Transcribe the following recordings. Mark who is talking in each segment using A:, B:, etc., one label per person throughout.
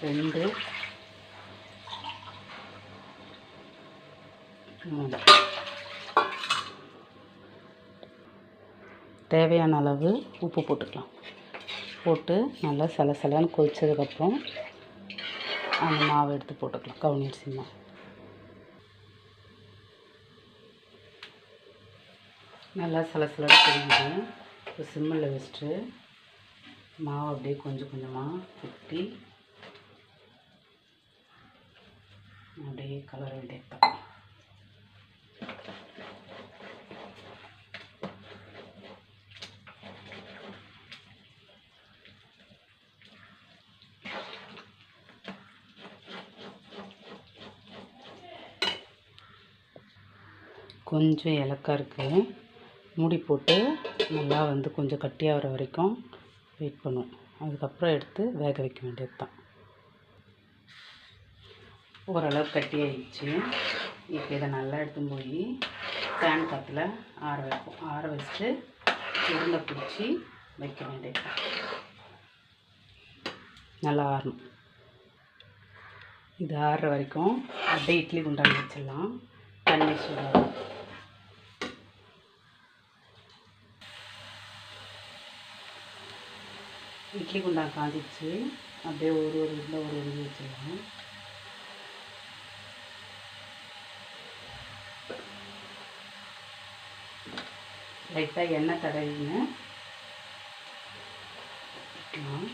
A: 2 3 தேவையான அளவு உப்பு போட்டுக்கலாம். போட்டு நல்லா சலசலன்னு கொதிச்சதுக்கப்புறம் அந்த மாவை எடுத்து போட்டுக்கலாம். கவுனி அரிசி மாவு நல்லா சலசலன்னு கொதிஞ்சு இப்போ சிம்மில் வச்சுட்டு மாவு அப்படியே கொஞ்சம் கொஞ்சமாக ஊற்றி அப்படியே கலர வேண்டியது. கொஞ்சம் இலக்கா இருக்குது, மூடி போட்டு நல்லா கொஞ்சம் கட்டியாகிற வரைக்கும் வெயிட் பண்ணும். அதுக்கப்புறம் எடுத்து வேக வைக்க வேண்டியது தான். ஓரளவு கட்டி ஆயிடுச்சு. இப்போ இதை நல்லா எடுத்து போய் ஃபேன் காற்றுல ஆற வைப்போம். ஆற வச்சுட்டு உருண்டை பிடிச்சி வைக்க வேண்டியது. நல்லா ஆறணும். இது ஆறுற வரைக்கும் அப்படியே இட்லி குண்டான் வச்சிடலாம். தண்ணி சூடாகும். இட்லி குண்டான் காஞ்சிச்சு. அப்படியே ஒரு உருண்டை வச்சிடலாம். லைட்டாக எண்ணெய் தடவின்னு வைக்கலாம்.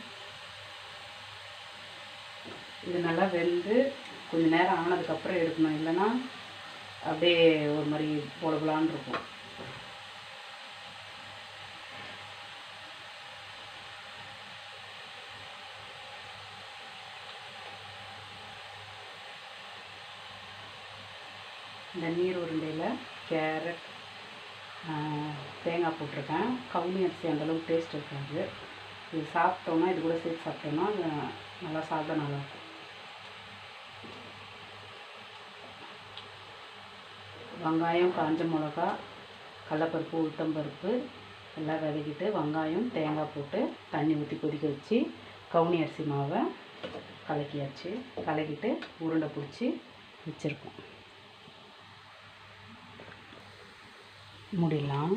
A: இது நல்லா வெந்து கொஞ்சம் நேரம் ஆனதுக்கப்புறம் எடுக்கணும். இல்லைன்னா அப்படியே ஒரு மாதிரி பொலபலான்னு இருக்கும். இந்த நீர் உருண்டையில் கேரட், தேங்காய் போட்டிருக்கேன். கவுனி அரிசி அந்தளவுக்கு டேஸ்ட் இருக்காது. இது சாப்பிட்டோன்னா, இது கூட சேர்த்து சாப்பிட்டோன்னா நல்லா சாப்பிட நல்லாயிருக்கும். வெங்காயம், காஞ்ச மிளகா, கடலைப்பருப்பு, உளுத்தம்பருப்பு எல்லாம் வதக்கிட்டு வெங்காயம், தேங்காய் போட்டு தண்ணி ஊற்றி கொதிக்க வச்சு கவுனி அரிசி மாவை கலக்கியாச்சு. கலக்கிட்டு உருண்டை பிடிச்சி வச்சுருக்கோம். மூடிடலாம்.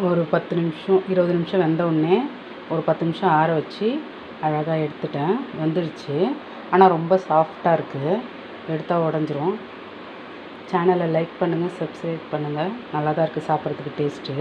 A: ஒரு 10 நிமிஷம் 20 நிமிஷம் வெந்த உடனே ஒரு 10 நிமிஷம் ஆற வச்சு அழகாக எடுத்துட்டேன். வந்துடுச்சு. ஆனால் ரொம்ப சாஃப்டாக இருக்குது. எடுத்தால் உடஞ்சிரும். சேனலை லைக் பண்ணுங்கள், சப்ஸ்கிரைப் பண்ணுங்கள். நல்லா தான் இருக்குது சாப்பிட்றதுக்கு டேஸ்ட்டு.